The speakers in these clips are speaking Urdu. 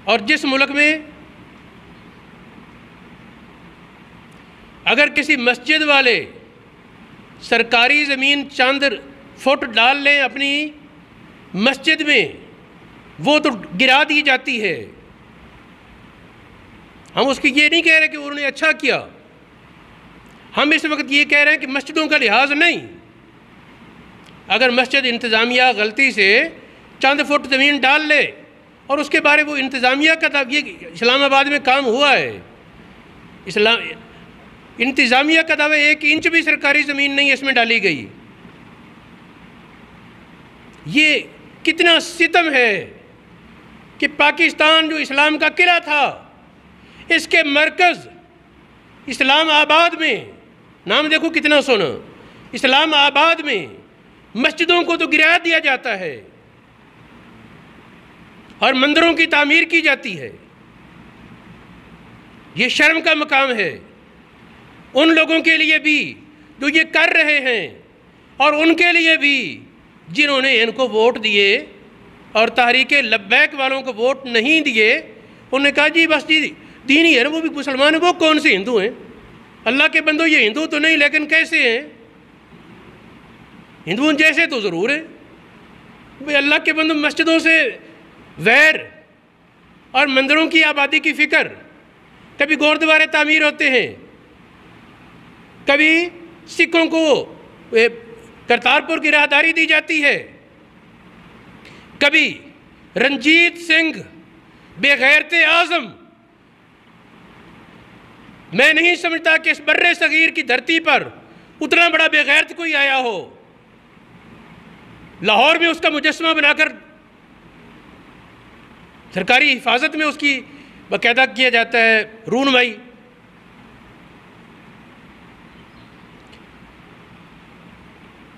اور جس ملک میں اگر کسی مسجد والے سرکاری زمین چند فٹ ڈال لیں اپنی مسجد میں، وہ تو گرا دی جاتی ہے۔ ہم اس کی یہ نہیں کہہ رہے کہ انہوں نے اچھا کیا، ہم اس وقت یہ کہہ رہے ہیں کہ مسجدوں کا لحاظ نہیں۔ اگر مسجد انتظامیہ غلطی سے چند فٹ زمین ڈال لے اور اس کے بارے وہ انتظامیہ کا یہ اسلام آباد میں کام ہوا ہے، انتظامیہ کا دعویٰ 1 انچ بھی سرکاری زمین نہیں اس میں ڈالی گئی۔ یہ کتنا ستم ہے کہ پاکستان جو اسلام کا قلعہ تھا، اس کے مرکز اسلام آباد میں، نام دیکھو کتنا سونا، اسلام آباد میں مسجدوں کو تو گرا دیا جاتا ہے اور مندروں کی تعمیر کی جاتی ہے۔ یہ شرم کا مقام ہے ان لوگوں کے لیے بھی جو یہ کر رہے ہیں، اور ان کے لیے بھی جنہوں نے ان کو ووٹ دیے اور تحریک لبیک والوں کو ووٹ نہیں دیے۔ انہوں نے کہا جی بس جی دین ہی ہے نا، وہ بھی مسلمان ہیں، وہ کون سے ہندو ہیں؟ اللہ کے بندو یہ ہندو تو نہیں، لیکن کیسے ہیں؟ ہندوؤں جیسے تو ضرور ہیں۔ بھئی اللہ کے بندو، مسجدوں سے ویر اور مندروں کی آبادی کی فکر، کبھی گوردوارے تعمیر ہوتے ہیں، کبھی سکھوں کو کرتارپور کی راہداری دی جاتی ہے، کبھی رنجیت سنگھ بے غیرت اعظم، میں نہیں سمجھتا کہ اس بر صغیر کی دھرتی پر اتنا بڑا بے غیرت کوئی آیا ہو۔ لاہور میں اس کا مجسمہ بنا کر سرکاری حفاظت میں اس کی باقاعدہ کیا جاتا ہے رونمائی۔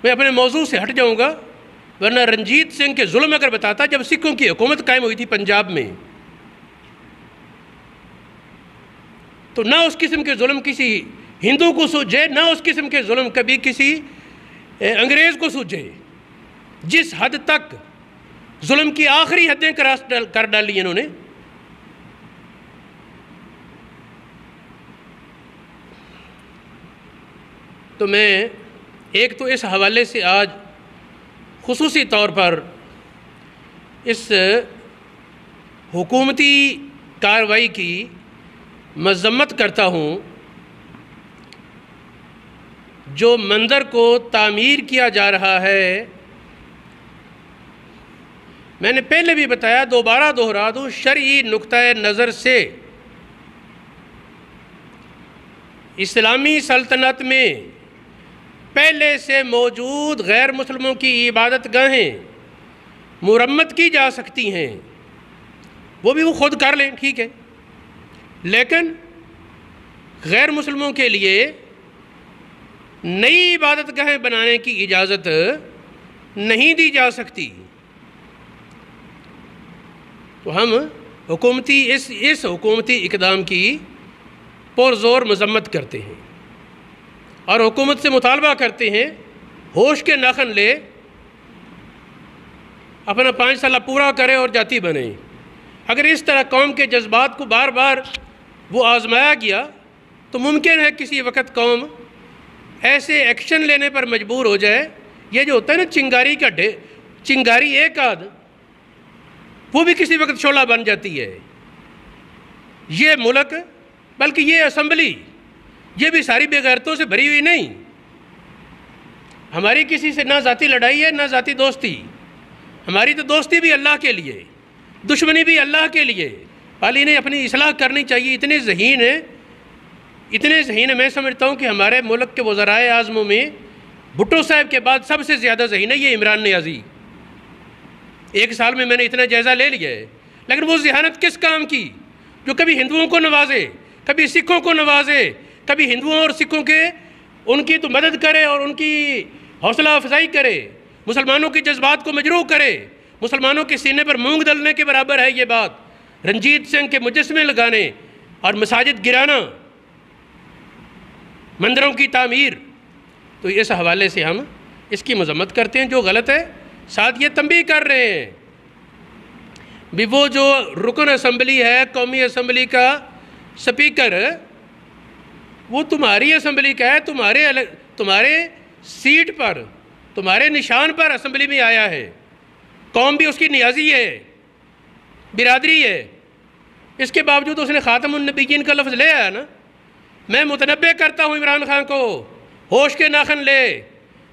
میں اپنے موضوع سے ہٹ جاؤں گا، ورنہ رنجیت سنگھ کے ظلم اگر بتاتا، جب سکھوں کی حکومت قائم ہوئی تھی پنجاب میں، تو نہ اس قسم کے ظلم کسی ہندو کو سوجے، نہ اس قسم کے ظلم کبھی کسی انگریز کو سوجے۔ جس حد تک ظلم کی آخری حدیں کر ڈالی انہوں نے۔ تو میں ایک تو اس حوالے سے آج خصوصی طور پر اس حکومتی کارروائی کی مذمت کرتا ہوں، جو مندر کو تعمیر کیا جا رہا ہے۔ میں نے پہلے بھی بتایا، دوبارہ دہرا دوں، شرعی نقطۂ نظر سے اسلامی سلطنت میں پہلے سے موجود غیر مسلموں کی عبادت گاہیں مرمت کی جا سکتی ہیں، وہ بھی وہ خود کر لیں، ٹھیک ہے، لیکن غیر مسلموں کے لیے نئی عبادت گاہیں بنانے کی اجازت نہیں دی جا سکتی۔ تو ہم اس حکومتی اقدام کی پرزور مذمت کرتے ہیں اور حکومت سے مطالبہ کرتے ہیں ہوش کے ناخن لے، اپنا 5 سالہ پورا کرے اور جاتی بنے۔ اگر اس طرح قوم کے جذبات کو بار بار وہ آزمایا گیا تو ممکن ہے کسی وقت قوم ایسے ایکشن لینے پر مجبور ہو جائے۔ یہ جو ہوتا ہے نا چنگاری ایک آدھ، وہ بھی کسی وقت شعلہ بن جاتی ہے۔ یہ ملک، بلکہ یہ اسمبلی، یہ بھی ساری بے غیرتوں سے بھری ہوئی نہیں۔ ہماری کسی سے نہ ذاتی لڑائی ہے نہ ذاتی دوستی، ہماری تو دوستی بھی اللہ کے لیے، دشمنی بھی اللہ کے لیے۔ پالی نے اپنی اصلاح کرنی چاہیے۔ اتنے ذہین ہیں، میں سمجھتا ہوں کہ ہمارے ملک کے وزرائے اعظموں میں بھٹو صاحب کے بعد سب سے زیادہ ذہین ہے یہ عمران نیازی۔ 1 سال میں نے اتنا جائزہ لے لیا ہے، لیکن وہ ذہانت کس کام کی؟ جو کبھی ہندوؤں کو نوازے، کبھی سکھوں کو نوازے، کبھی ہندوؤں اور سکھوں کے ان کی تو مدد کرے اور ان کی حوصلہ افزائی کرے، مسلمانوں کے جذبات کو مجروح کرے۔ مسلمانوں کے سینے پر مونگ ڈلنے کے برابر ہے یہ بات۔ رنجیت سنگھ کے مجسمے لگانے اور مساجد گرانا، مندروں کی تعمیر، تو اس حوالے سے ہم اس کی مذمت کرتے ہیں جو غلط ہے، ساتھ یہ تنبیہ کر رہے ہیں۔ بھی وہ جو رکن اسمبلی ہے، قومی اسمبلی کا سپیکر، وہ تمہاری اسمبلی کا ہے، تمہارے سیٹ پر، تمہارے نشان پر اسمبلی میں آیا ہے، قوم بھی اس کی نیازی ہے، برادری ہے، اس کے باوجود اس نے خاتم النبیین کا لفظ لے آیا نا۔ میں متنبع کرتا ہوں عمران خان کو، ہوش کے ناخن لے،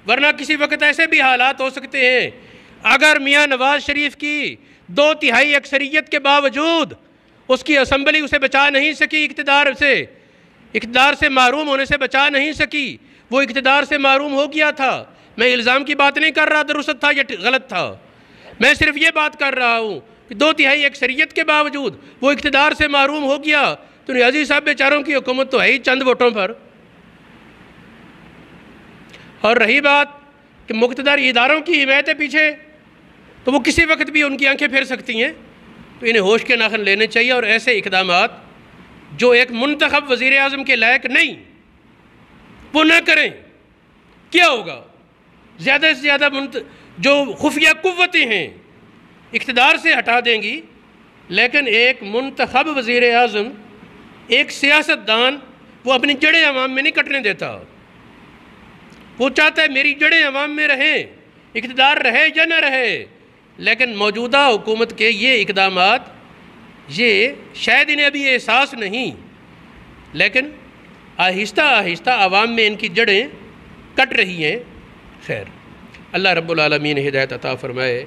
ورنہ کسی وقت ایسے بھی حالات ہو سکتے ہیں اگر میاں نواز شریف کی 2/3 اکثریت کے باوجود اس کی اسمبلی اسے بچا نہیں سکی، اقتدار سے محروم ہونے سے بچا نہیں سکی، وہ اقتدار سے محروم ہو گیا تھا۔ میں الزام کی بات نہیں کر رہا درست تھا یا غلط تھا، میں صرف یہ بات کر رہا ہوں کہ 2/3 اکثریت کے باوجود وہ اقتدار سے محروم ہو گیا، تو نیازی صاحب بیچاروں کی حکومت تو ہے ہی چند ووٹوں پر۔ اور رہی بات کہ مقتدر اداروں کی حمایت پیچھے، تو وہ کسی وقت بھی ان کی آنکھیں پھیر سکتی ہیں، تو انہیں ہوش کے ناخن لینے چاہیے، اور ایسے اقدامات جو ایک منتخب وزیر اعظم کے لائق نہیں وہ نہ کریں۔ کیا ہوگا؟ زیادہ سے زیادہ جو خفیہ قوتیں ہیں اقتدار سے ہٹا دیں گی، لیکن ایک منتخب وزیر اعظم، ایک سیاستدان، وہ اپنی جڑیں عوام میں نہیں کٹنے دیتا، وہ چاہتا ہے میری جڑیں عوام میں رہیں، اقتدار رہے یا نہ رہے۔ لیکن موجودہ حکومت کے یہ اقدامات، یہ شاید انہیں ابھی احساس نہیں، لیکن آہستہ آہستہ عوام میں ان کی جڑیں کٹ رہی ہیں۔ خیر، اللہ رب العالمین ہدایت عطا فرمائے۔